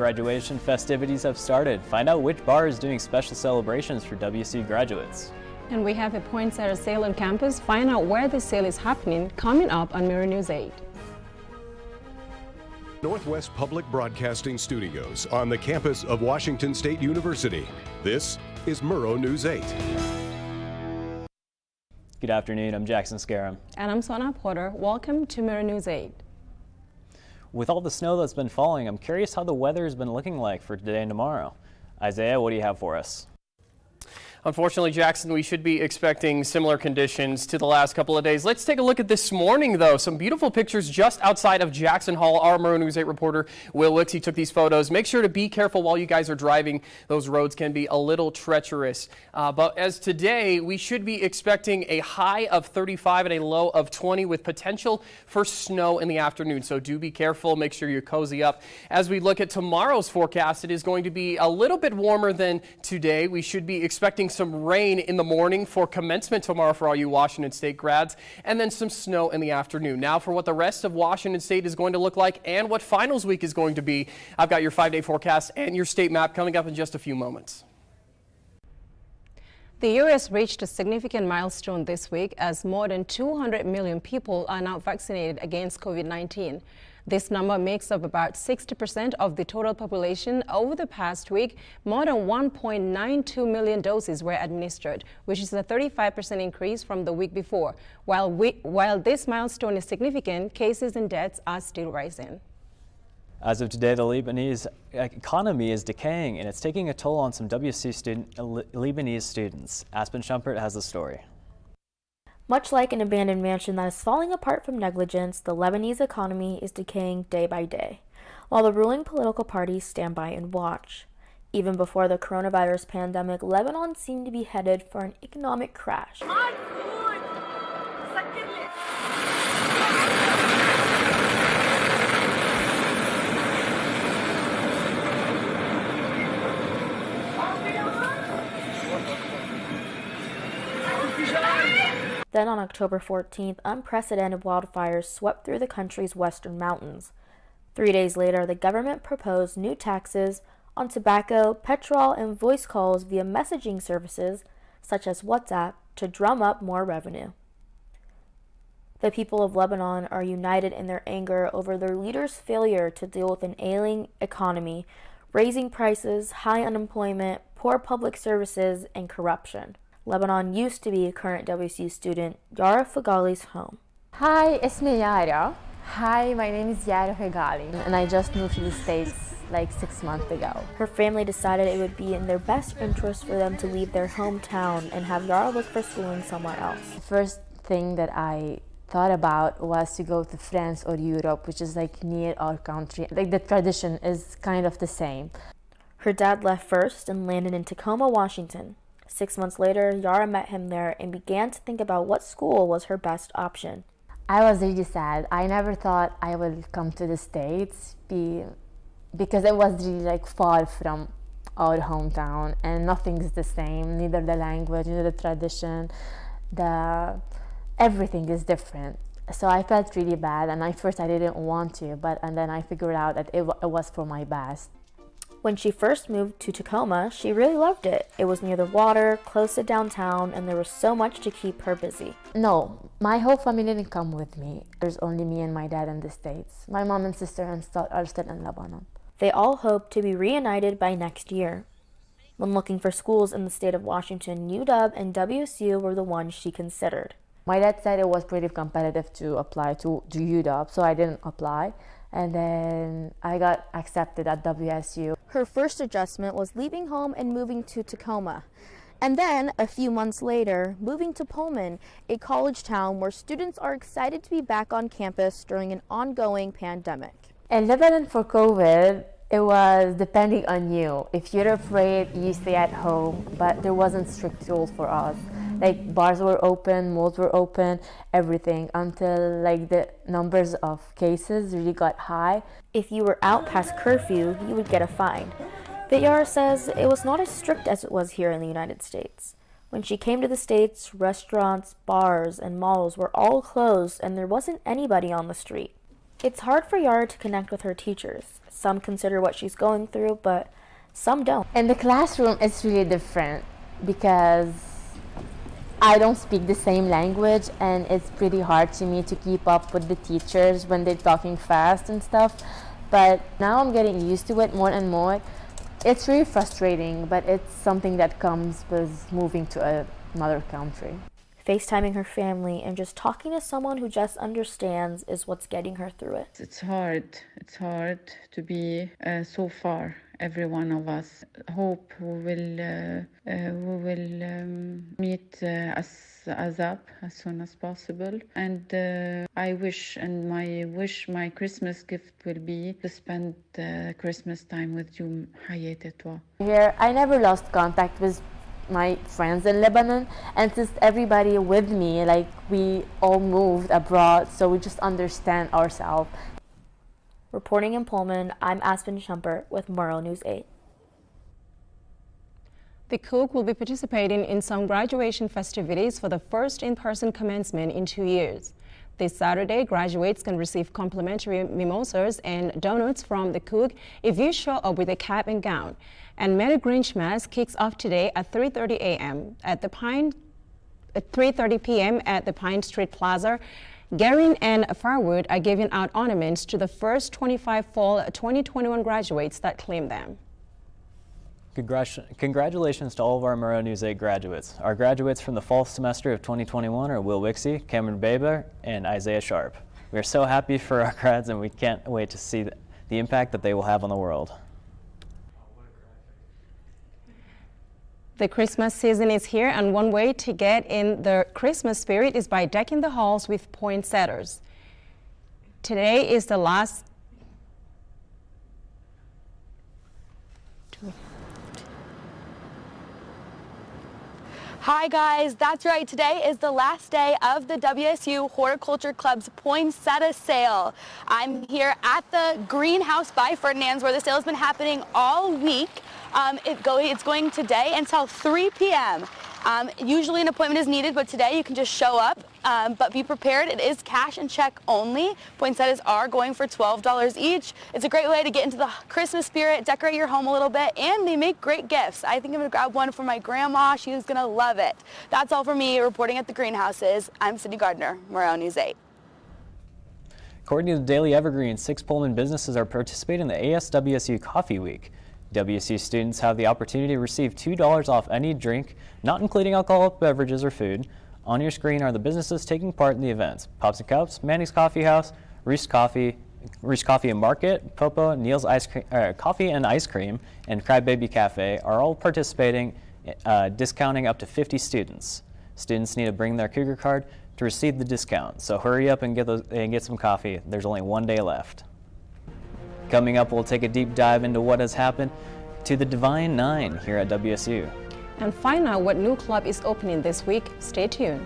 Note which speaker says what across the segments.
Speaker 1: Graduation festivities have started. Find out which bar is doing special celebrations for WSU graduates.
Speaker 2: And we have a poinsettia sale on campus. Find out where the sale is happening coming up on Murrow News 8.
Speaker 3: Northwest Public Broadcasting Studios on the campus of Washington State University. This is Murrow News 8.
Speaker 1: Good afternoon, I'm Jackson Scarum.
Speaker 2: And I'm Sona Porter. Welcome to Murrow News 8.
Speaker 1: With all the snow that's been falling, I'm curious how the weather has been looking like for today and tomorrow. Isaiah, what do you have for us?
Speaker 4: Unfortunately, Jackson, we should be expecting similar conditions to the last couple of days. Let's take a look at this morning, though. Some beautiful pictures just outside of Jackson Hall. Our Murrow News 8 reporter, Will Wixey, took these photos. Make sure to be careful while you guys are driving. Those roads can be a little treacherous. But as today, we should be expecting a high of 35 and a low of 20 with potential for snow in the afternoon. So do be careful. Make sure you're cozy up. As we look at tomorrow's forecast, it is going to be a little bit warmer than today. We should be expecting some rain in the morning for commencement tomorrow for all you Washington State grads, and then some snow in the afternoon. Now for what the rest of Washington State is going to look like and what finals week is going to be, I've got your 5-day forecast and your state map coming up in just a few moments.
Speaker 2: The U.S. reached a significant milestone this week as more than 200 million people are now vaccinated against COVID-19. This number makes up about 60% of the total population. Over the past week, more than 1.92 million doses were administered, which is a 35% increase from the week before. While this milestone is significant, cases and deaths are still rising.
Speaker 1: As of today, the Lebanese economy is decaying, and it's taking a toll on some WSU Lebanese students. Aspen Shumpert has the story.
Speaker 5: Much like an abandoned mansion that is falling apart from negligence, the Lebanese economy is decaying day by day, while the ruling political parties stand by and watch. Even before the coronavirus pandemic, Lebanon seemed to be headed for an economic crash. Then on October 14th, unprecedented wildfires swept through the country's western mountains. 3 days later, the government proposed new taxes on tobacco, petrol, and voice calls via messaging services such as WhatsApp to drum up more revenue. The people of Lebanon are united in their anger over their leaders' failure to deal with an ailing economy, raising prices, high unemployment, poor public services, and corruption. Lebanon used to be a current WSU student, Yara Fagali's home.
Speaker 6: Hi, اسمي Yara. Hi, my name is Yara Fagali, and I just moved to the States like 6 months ago.
Speaker 5: Her family decided it would be in their best interest for them to leave their hometown and have Yara look for schooling somewhere else.
Speaker 6: The first thing that I thought about was to go to France or Europe, which is like near our country. Like the tradition is kind of the same.
Speaker 5: Her dad left first and landed in Tacoma, Washington. 6 months later, Yara met him there and began to think about what school was her best option.
Speaker 6: I was really sad. I never thought I would come to the States because it was really like far from our hometown and nothing's the same, neither the language, neither the tradition, everything is different. So I felt really bad, and at first I didn't want to, and then I figured out that it was for my best.
Speaker 5: When she first moved to Tacoma, she really loved it. It was near the water, close to downtown, and there was so much to keep her busy.
Speaker 6: No, my whole family didn't come with me. There's only me and my dad in the States. My mom and sister are still in Lebanon.
Speaker 5: They all hope to be reunited by next year. When looking for schools in the state of Washington, UW and WSU were the ones she considered.
Speaker 6: My dad said it was pretty competitive to apply to UW, so I didn't apply. And then I got accepted at WSU.
Speaker 5: Her first adjustment was leaving home and moving to Tacoma. And then, a few months later, moving to Pullman, a college town where students are excited to be back on campus during an ongoing pandemic.
Speaker 6: In Lebanon for COVID, it was depending on you. If you're afraid, you stay at home, but there wasn't strict rules for us. Like bars were open, malls were open, everything, until like the numbers of cases really got high.
Speaker 5: If you were out past curfew, you would get a fine. But Yara says it was not as strict as it was here in the United States. When she came to the States, restaurants, bars, and malls were all closed and there wasn't anybody on the street. It's hard for Yara to connect with her teachers. Some consider what she's going through, but some don't.
Speaker 6: In the classroom, it's really different because I don't speak the same language, and it's pretty hard to me to keep up with the teachers when they're talking fast and stuff. But now I'm getting used to it more and more. It's really frustrating, but it's something that comes with moving to another country.
Speaker 5: FaceTiming her family and just talking to someone who just understands is what's getting her through it.
Speaker 7: It's hard to be so far. Every one of us hope we will meet us up as soon as possible. And I wish, my Christmas gift will be to spend Christmas time with you. حياتي toi.
Speaker 6: Here, I never lost contact with my friends in Lebanon, and since everybody with me, like, we all moved abroad, so we just understand ourselves.
Speaker 5: Reporting in Pullman, I'm Aspen Shumpert with Murrow News 8.
Speaker 2: The Cook will be participating in some graduation festivities for the first in-person commencement in 2 years. This Saturday, graduates can receive complimentary mimosas and donuts from the Cook if you show up with a cap and gown. And Merry Grinch Mass kicks off today at 3:30 a.m. at 3:30 p.m. at the Pine Street Plaza. Garin and Farwood are giving out ornaments to the first 25 fall 2021 graduates that claim them.
Speaker 1: Congratulations to all of our Murrow News 8 graduates. Our graduates from the fall semester of 2021 are Will Wixey, Cameron Baber, and Isaiah Sharp. We are so happy for our grads, and we can't wait to see the impact that they will have on the world.
Speaker 2: The Christmas season is here, and one way to get in the Christmas spirit is by decking the halls with poinsettias. Today is the last
Speaker 8: Hi guys, that's right. Today is the last day of the WSU Horticulture Club's poinsettia sale. I'm here at the greenhouse by Ferdinand's where the sale has been happening all week. It's going today until 3 p.m. Usually an appointment is needed, but today you can just show up, but be prepared. It is cash and check only. Poinsettias are going for $12 each. It's a great way to get into the Christmas spirit, decorate your home a little bit, and they make great gifts. I think I'm gonna grab one for my grandma. She's gonna love it. That's all for me reporting at the greenhouses. I'm Sydney Gardner, Murrow News 8.
Speaker 1: According to the Daily Evergreen, 6 Pullman businesses are participating in the ASWSU Coffee Week. WSU students have the opportunity to receive $2 off any drink, not including alcoholic beverages or food. On your screen are the businesses taking part in the events: Pops and Cups, Manny's Coffee House, Reese Coffee and Market, Popo, Neil's Coffee and Ice Cream, and Crybaby Cafe are all participating, discounting up to 50 students. Students need to bring their Cougar card to receive the discount, so hurry up and get some coffee. There's only one day left. Coming up, we'll take a deep dive into what has happened to the Divine Nine here at WSU.
Speaker 2: And find out what new club is opening this week. Stay tuned.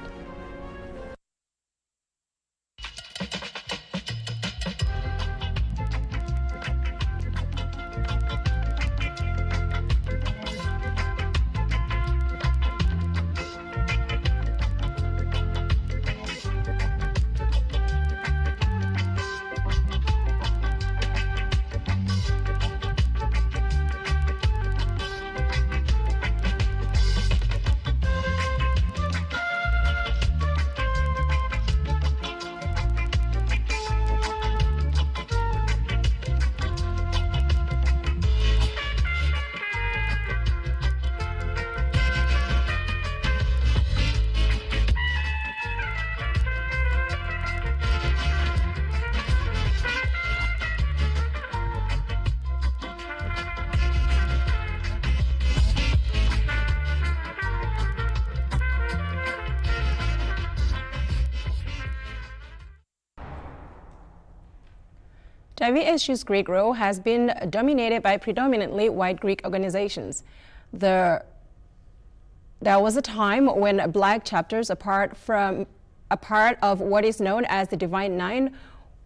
Speaker 2: WSU's Greek row has been dominated by predominantly white Greek organizations. There was a time when black chapters, a part of what is known as the Divine Nine,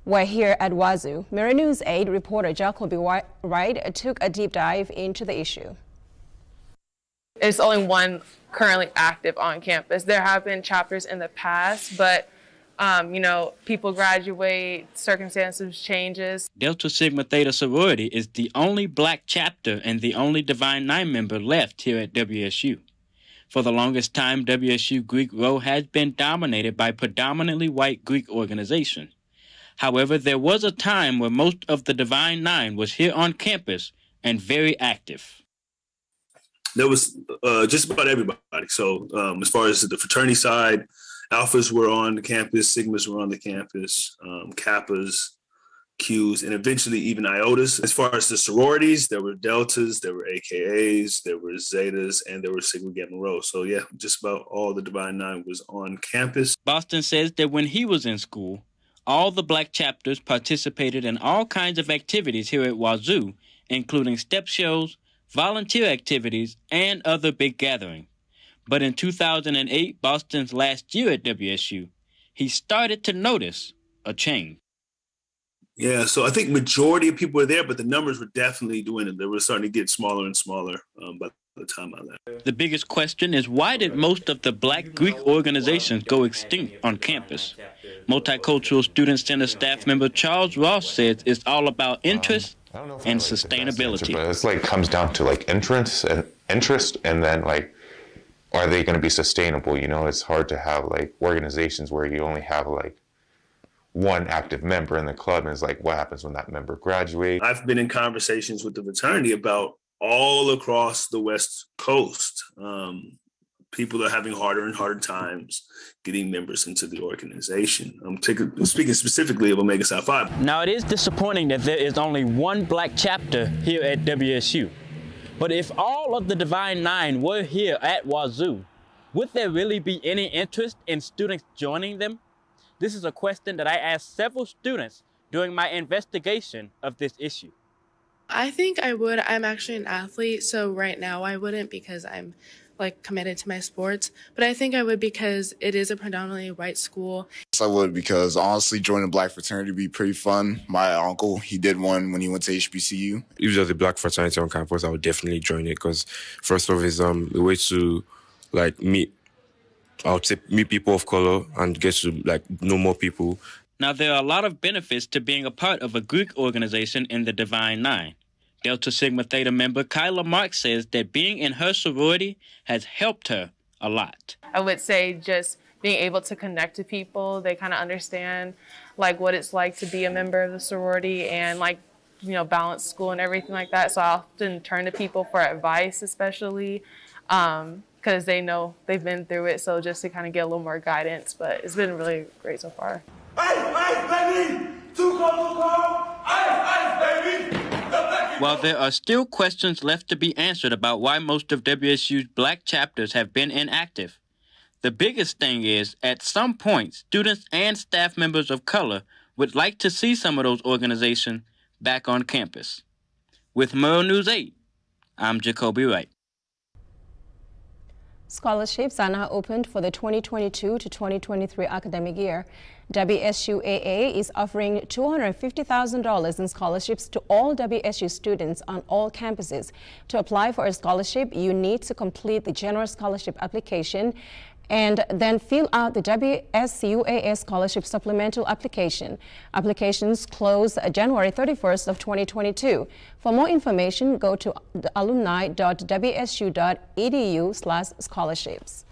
Speaker 2: were here at Wazoo. Murrow News 8 reporter Jakolby Wright took a deep dive into the issue.
Speaker 9: It's only one currently active on campus. There have been chapters in the past, but People graduate, circumstances changes.
Speaker 10: Delta Sigma Theta sorority is the only black chapter and the only Divine Nine member left here at WSU. For the longest time, WSU Greek Rho has been dominated by predominantly white Greek organization. However, there was a time where most of the Divine Nine was here on campus and very active.
Speaker 11: There was just about everybody. So as far as the fraternity side, Alphas were on the campus, Sigmas were on the campus, Kappas, Qs, and eventually even Iotas. As far as the sororities, there were Deltas, there were AKAs, there were Zetas, and there were Sigma Gamma Rho. So yeah, just about all the Divine Nine was on campus.
Speaker 10: Boston says that when he was in school, all the black chapters participated in all kinds of activities here at Wazoo, including step shows, volunteer activities, and other big gatherings. But in 2008, Boston's last year at WSU, he started to notice a change.
Speaker 11: Yeah, so I think majority of people were there, but the numbers were definitely doing it. They were starting to get smaller and smaller by the time I left.
Speaker 10: The biggest question is, why did most of the black Greek organizations go extinct on campus? Multicultural Student Center staff member Charles Ross says it's all about interest and sustainability.
Speaker 12: But it's comes down to interest, and then are they going to be sustainable? It's hard to have organizations where you only have one active member in the club, and it's what happens when that member graduates?
Speaker 11: I've been in conversations with the fraternity about all across the West Coast. People are having harder and harder times getting members into the organization. I'm speaking specifically of Omega Psi Phi.
Speaker 10: Now, it is disappointing that there is only one black chapter here at WSU. But if all of the Divine Nine were here at Wazoo, would there really be any interest in students joining them? This is a question that I asked several students during my investigation of this issue.
Speaker 13: I think I would. I'm actually an athlete, so right now I wouldn't because I'm committed to my sports, but I think I would because it is a predominantly white school.
Speaker 14: I would because honestly joining a black fraternity would be pretty fun. My uncle, he did one when he went to HBCU.
Speaker 15: If there's a black fraternity on campus, I would definitely join it because first off, it's a way to meet people of color and get to know more people.
Speaker 10: Now, there are a lot of benefits to being a part of a Greek organization in the Divine Nine. Delta Sigma Theta member Kyla Marks says that being in her sorority has helped her a lot.
Speaker 9: I would say just being able to connect to people. They kind of understand what it's like to be a member of the sorority and balance school and everything like that. So I often turn to people for advice, especially because they know they've been through it. So just to kind of get a little more guidance, but it's been really great so far.
Speaker 16: Ice, baby! Too cold! Ice, baby!
Speaker 10: While there are still questions left to be answered about why most of WSU's black chapters have been inactive, the biggest thing is, at some point, students and staff members of color would like to see some of those organizations back on campus. With Murrow News 8, I'm Jakolby Wright.
Speaker 2: Scholarships are now opened for the 2022 to 2023 academic year. WSUAA is offering $250,000 in scholarships to all WSU students on all campuses. To apply for a scholarship, you need to complete the general scholarship application and then fill out the WSUAA Scholarship Supplemental Application. Applications close January 31st of 2022. For more information, go to alumni.wsu.edu/scholarships.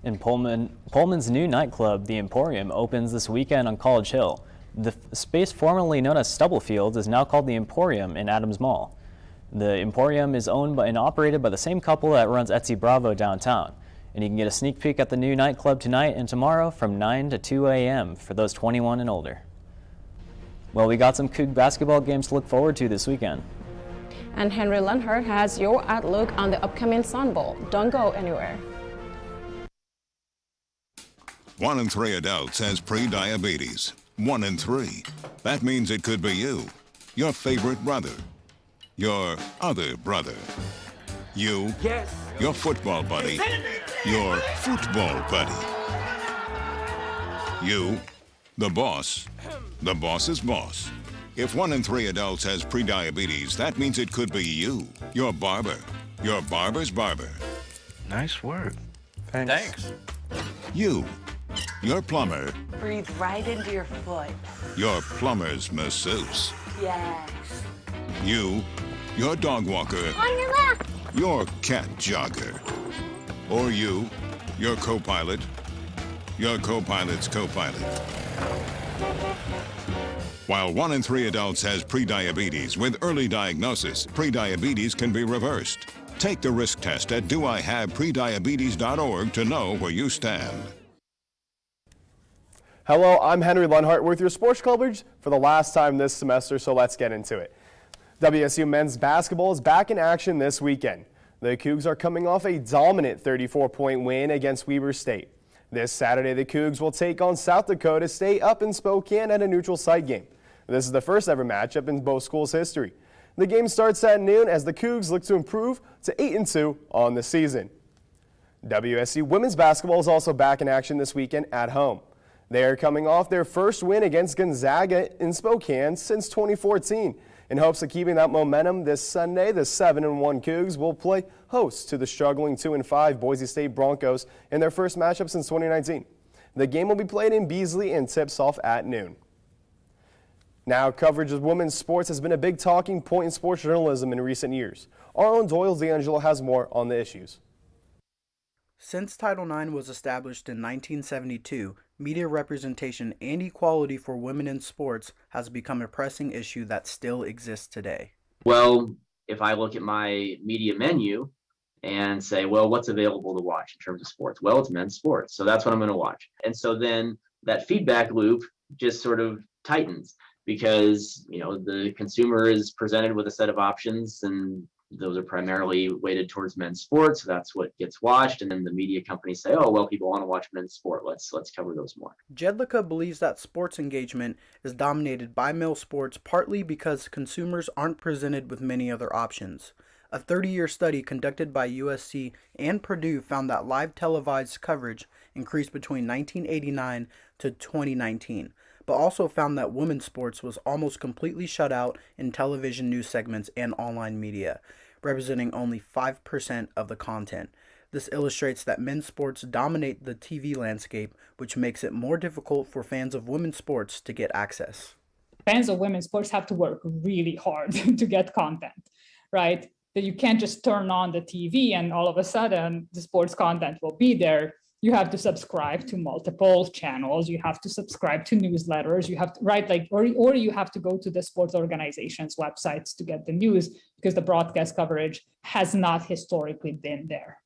Speaker 1: In Pullman's new nightclub, the Emporium, opens this weekend on College Hill. The space formerly known as Stubblefield is now called the Emporium in Adams Mall. The Emporium is owned and operated by the same couple that runs Etsy Bravo downtown. And you can get a sneak peek at the new nightclub tonight and tomorrow from 9 to 2 a.m. for those 21 and older. Well, we got some Coug basketball games to look forward to this weekend.
Speaker 2: And Henry Lenhart has your outlook on the upcoming Sun Bowl. Don't go anywhere.
Speaker 17: 1 in 3 adults has pre-diabetes. 1 in 3. That means it could be you, your favorite brother, your other brother, you, your football buddy, your football buddy, you, the boss's boss. If 1 in 3 adults has pre-diabetes, that means it could be you, your barber, your barber's barber.
Speaker 18: Nice work. Thanks.
Speaker 17: You, your plumber,
Speaker 18: Breathe right into your foot.
Speaker 17: your plumber's masseuse,
Speaker 18: Yes.
Speaker 17: you, your dog walker,
Speaker 18: On your left.
Speaker 17: your cat jogger, or you, your co-pilot, your co-pilot's co-pilot. While 1 in 3 adults has prediabetes, with early diagnosis, prediabetes can be reversed. Take the risk test at doihaveprediabetes.org to know where you stand.
Speaker 19: Hello, I'm Henry Lenhart with your sports coverage for the last time this semester, so let's get into it. WSU men's basketball is back in action this weekend. The Cougs are coming off a dominant 34-point win against Weber State. This Saturday, the Cougs will take on South Dakota State up in Spokane at a neutral site game. This is the first ever matchup in both schools' history. The game starts at noon as the Cougs look to improve to 8-2 on the season. WSU women's basketball is also back in action this weekend at home. They are coming off their first win against Gonzaga in Spokane since 2014. In hopes of keeping that momentum this Sunday, the 7-1 Cougs will play host to the struggling 2-5 Boise State Broncos in their first matchup since 2019. The game will be played in Beasley and tips off at noon. Now, coverage of women's sports has been a big talking point in sports journalism in recent years. Our own Doyle D'Angelo has more on the issues.
Speaker 20: Since Title IX was established in 1972, media representation and equality for women in sports has become a pressing issue that still exists today.
Speaker 21: Well, if I look at my media menu and say, well, what's available to watch in terms of sports? Well, it's men's sports, so that's what I'm going to watch. And so then that feedback loop just sort of tightens because, you know, the consumer is presented with a set of options and those are primarily weighted towards men's sports. So that's what gets watched. And then the media companies say, oh, well, people want to watch men's sport. Let's cover those more.
Speaker 20: Jedlicka believes that sports engagement is dominated by male sports partly because consumers aren't presented with many other options. A 30-year study conducted by USC and Purdue found that live televised coverage increased between 1989 to 2019, but also found that women's sports was almost completely shut out in television news segments and online media, representing only 5% of the content. This illustrates that men's sports dominate the TV landscape, which makes it more difficult for fans of women's sports to get access.
Speaker 22: Fans of women's sports have to work really hard to get content, right? That you can't just turn on the TV and all of a sudden the sports content will be there. You have to subscribe to multiple channels. You have to subscribe to newsletters. You have to, right? Like, or you have to go to the sports organizations' websites to get the news because the broadcast coverage has not historically been there.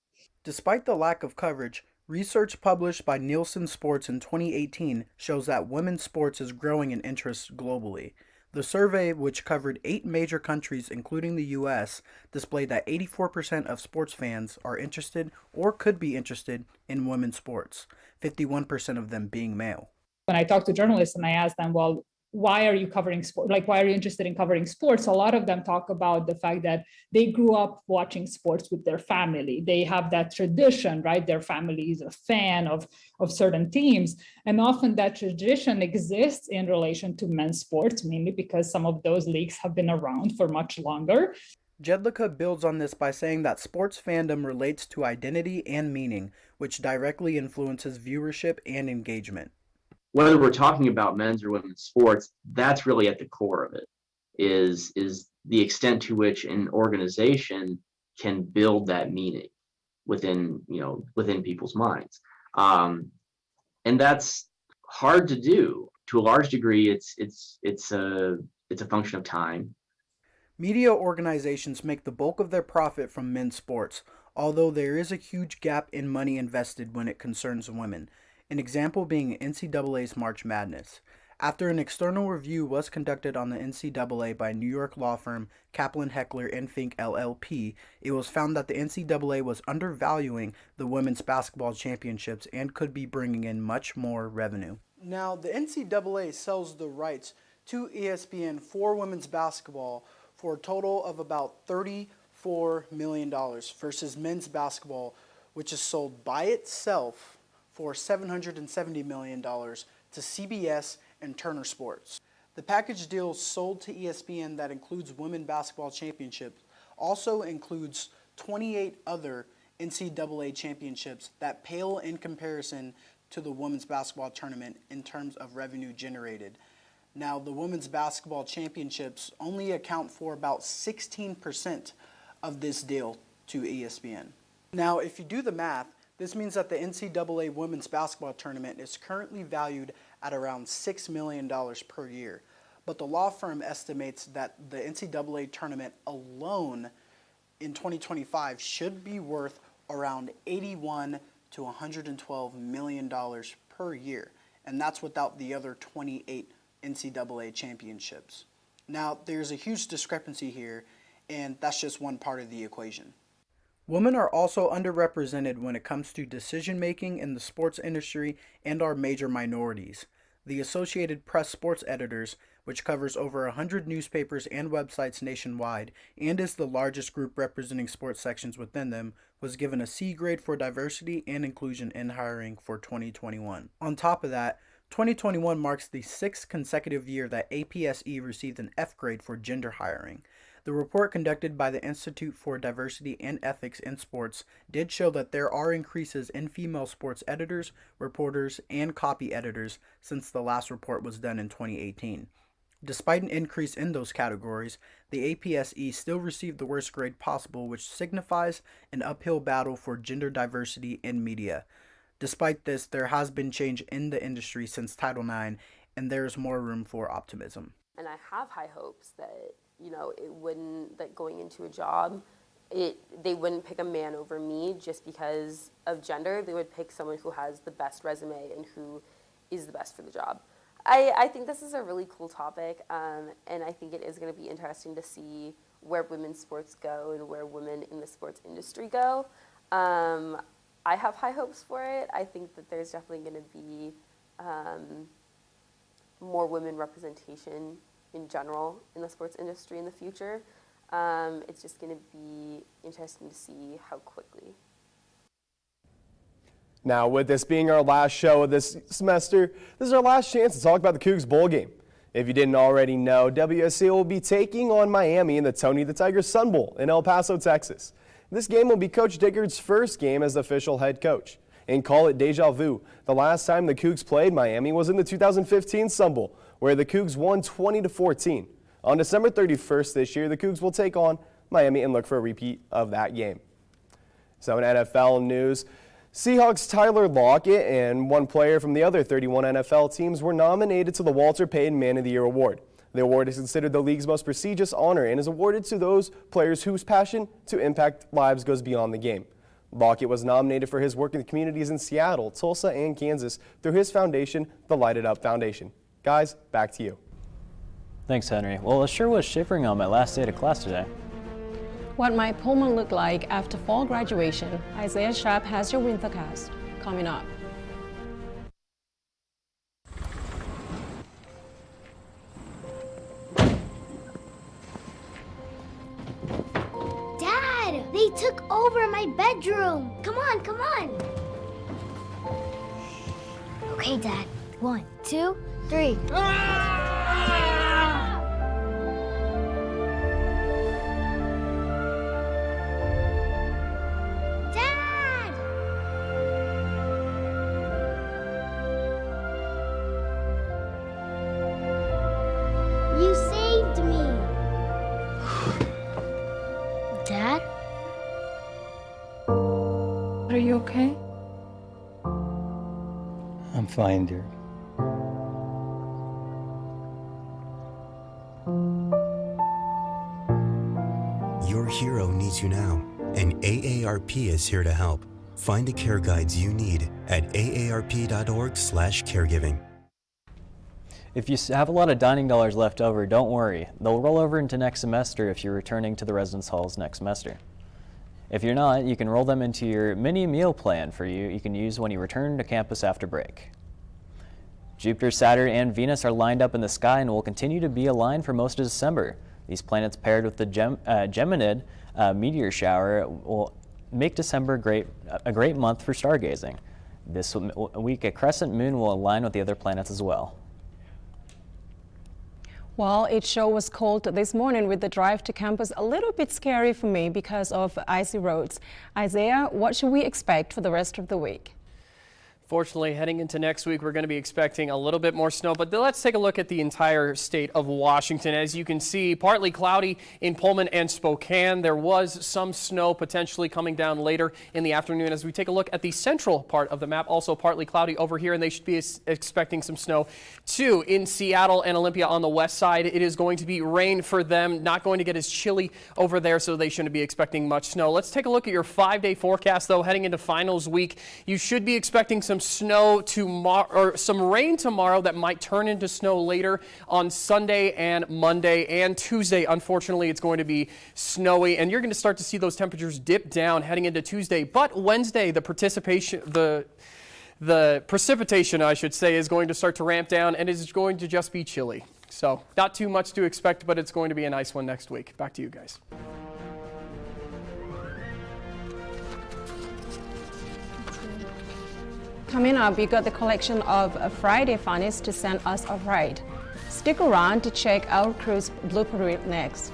Speaker 20: Despite the lack of coverage, research published by Nielsen Sports in 2018 shows that women's sports is growing in interest globally. The survey, which covered 8 major countries, including the U.S., displayed that 84% of sports fans are interested or could be interested in women's sports, 51% of them being male.
Speaker 22: When I talk to journalists and I ask them, well, why are you covering sport? Like, why are you interested in covering sports? A lot of them talk about the fact that they grew up watching sports with their family. They have that tradition, right? Their family is a fan of certain teams. And often that tradition exists in relation to men's sports, mainly because some of those leagues have been around for much longer.
Speaker 20: Jedlicka builds on this by saying that sports fandom relates to identity and meaning, which directly influences viewership and engagement.
Speaker 21: Whether we're talking about men's or women's sports, that's really at the core of it, is the extent to which an organization can build that meaning within people's minds. And that's hard to do. To a large degree, it's a function of time.
Speaker 20: Media organizations make the bulk of their profit from men's sports, although there is a huge gap in money invested when it concerns women. An example being NCAA's March Madness. After an external review was conducted on the NCAA by New York law firm Kaplan Heckler & Fink LLP, it was found that the NCAA was undervaluing the women's basketball championships and could be bringing in much more revenue. Now, the NCAA sells the rights to ESPN for women's basketball for a total of about $34 million versus men's basketball, which is sold by itself for $770 million to CBS and Turner Sports. The package deal sold to ESPN that includes women basketball championships also includes 28 other NCAA championships that pale in comparison to the women's basketball tournament in terms of revenue generated. Now, the women's basketball championships only account for about 16% of this deal to ESPN. Now, if you do the math, this means that the NCAA women's basketball tournament is currently valued at around $6 million per year. But the law firm estimates that the NCAA tournament alone in 2025 should be worth around $81 to $112 million per year. And that's without the other 28 NCAA championships. Now, there's a huge discrepancy here, and that's just one part of the equation. Women are also underrepresented when it comes to decision-making in the sports industry and are major minorities. The Associated Press sports editors, which covers over 100 newspapers and websites nationwide and is the largest group representing sports sections within them, was given a C grade for diversity and inclusion in hiring for 2021. On top of that, 2021 marks the 6th consecutive year that APSE received an F grade for gender hiring. The report conducted by the Institute for Diversity and Ethics in Sports did show that there are increases in female sports editors, reporters, and copy editors since the last report was done in 2018. Despite an increase in those categories, the APSE still received the worst grade possible, which signifies an uphill battle for gender diversity in media. Despite this, there has been change in the industry since Title IX, and there is more room for optimism.
Speaker 3: And I have high hopes that, that going into a job, they wouldn't pick a man over me just because of gender. They would pick someone who has the best resume and who is the best for the job. I think this is a really cool topic, and I think it is going to be interesting to see where women's sports go and where women in the sports industry go. I have high hopes for it. I think that there's definitely going to be more women representation in general in the sports industry in the future. It's just going to be interesting to see how quickly.
Speaker 19: Now, with this being our last show of this semester, this is our last chance to talk about the Cougs Bowl game. If you didn't already know, WSU will be taking on Miami in the Tony the Tiger Sun Bowl in El Paso, Texas. This game will be Coach Dickard's first game as the official head coach. And call it deja vu. The last time the Cougs played Miami was in the 2015 Sun Bowl, where the Cougs won 20-14. On December 31st this year, the Cougs will take on Miami and look for a repeat of that game. So in NFL news, Seahawks Tyler Lockett and one player from the other 31 NFL teams were nominated to the Walter Payton Man of the Year award. The award is considered the league's most prestigious honor and is awarded to those players whose passion to impact lives goes beyond the game. Lockett was nominated for his work in the communities in Seattle, Tulsa, and Kansas through his foundation, the Light It Up Foundation. Guys, back to you.
Speaker 1: Thanks, Henry. Well, it sure was shivering on my last day of class today.
Speaker 2: What might Pullman look like after fall graduation? Isaiah Sharp has your Wintercast coming up.
Speaker 4: Dad, they took over my bedroom. Come on, come on. Okay, Dad. 1, 2, 3. You saved me. Dad?
Speaker 23: Are you okay?
Speaker 24: I'm fine, dear.
Speaker 25: Your hero needs you now, and AARP is here to help. Find the care guides you need at aarp.org/caregiving.
Speaker 1: If you have a lot of dining dollars left over, don't worry. They'll roll over into next semester if you're returning to the residence halls next semester. If you're not, you can roll them into your mini meal plan for you can use when you return to campus after break. Jupiter, Saturn, and Venus are lined up in the sky and will continue to be aligned for most of December. These planets paired with the Geminid meteor shower will make December a great month for stargazing. This week, a crescent moon will align with the other planets as well.
Speaker 2: Well, it sure was cold this morning with the drive to campus a little bit scary for me because of icy roads. Isaiah, what should we expect for the rest of the week?
Speaker 5: Fortunately, heading into next week, we're going to be expecting a little bit more snow, but let's take a look at the entire state of Washington. As you can see, partly cloudy in Pullman and Spokane. There was some snow potentially coming down later in the afternoon. As we take a look at the central part of the map, also partly cloudy over here, and they should be expecting some snow too in Seattle and Olympia on the west side. It is going to be rain for them, not going to get as chilly over there, so they shouldn't be expecting much snow. Let's take a look at your 5-day forecast, though. Heading into finals week, you should be expecting some snow tomorrow, or some rain tomorrow that might turn into snow later on Sunday and Monday and Tuesday. Unfortunately, it's going to be snowy, and you're going to start to see those temperatures dip down heading into Tuesday. But Wednesday, the precipitation, I should say, is going to start to ramp down, and is going to just be chilly. So not too much to expect, but it's going to be a nice one next week. Back to you guys.
Speaker 2: Coming up, we got the collection of Friday funnies to send us a Wright. Stick around to check our crew's blooper reel next.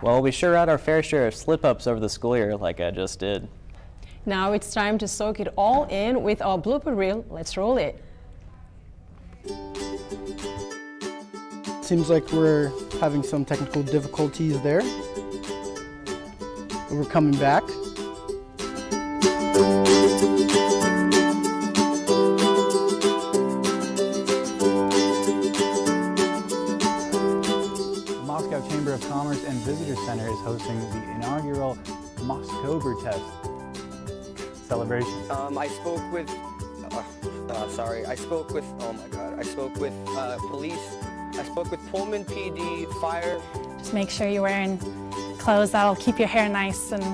Speaker 1: Well, we sure had our fair share of slip-ups over the school year, like I just did.
Speaker 2: Now it's time to soak it all in with our blooper reel. Let's roll it.
Speaker 20: Seems like we're having some technical difficulties there. But we're coming back.
Speaker 6: Chamber of Commerce and Visitor Center is hosting the inaugural Mocktober Test celebration.
Speaker 7: I spoke with police. I spoke with Pullman PD, fire.
Speaker 8: Just make sure you're wearing clothes that'll keep your hair nice and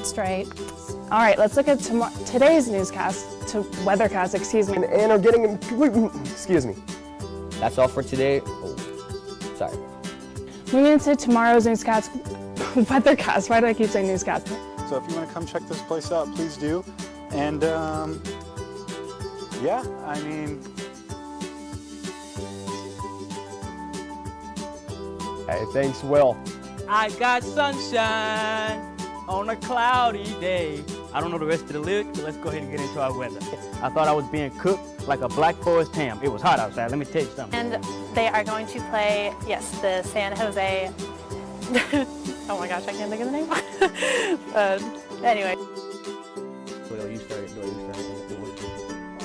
Speaker 8: straight. All right, let's look at today's weathercast, excuse me.
Speaker 19: And are getting, excuse me.
Speaker 7: That's all for today. Oh, sorry.
Speaker 8: Moving into tomorrow's newscast, weathercast. Why do I keep saying newscast?
Speaker 6: So if you want to come check this place out, please do. And yeah, I mean.
Speaker 19: Hey, thanks, Will.
Speaker 24: I got sunshine on a cloudy day. I don't know the rest of the lyrics, so let's go ahead and get into our weather. I thought I was being cooked like a Black Forest ham. It was hot outside, let me tell you something.
Speaker 8: And they are going to play, yes, the San Jose. Oh my gosh, I can't think of the name. Anyway.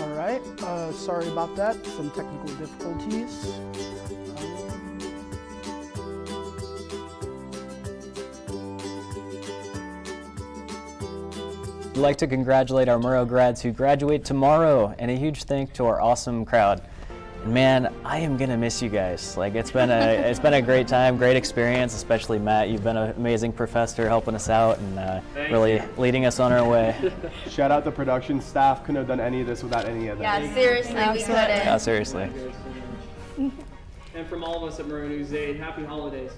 Speaker 20: All right, sorry about that. Some technical difficulties.
Speaker 1: We'd like to congratulate our Murrow grads who graduate tomorrow, and a huge thank to our awesome crowd. And man, I am gonna miss you guys. Like it's been a great time, great experience, especially Matt. You've been an amazing professor helping us out and really leading us on our way.
Speaker 19: Shout out the production staff. Couldn't have done any of this without any of them.
Speaker 26: Yeah, seriously, we couldn't.
Speaker 1: Yeah, seriously.
Speaker 5: And from all of us at Murrow News 8, happy holidays.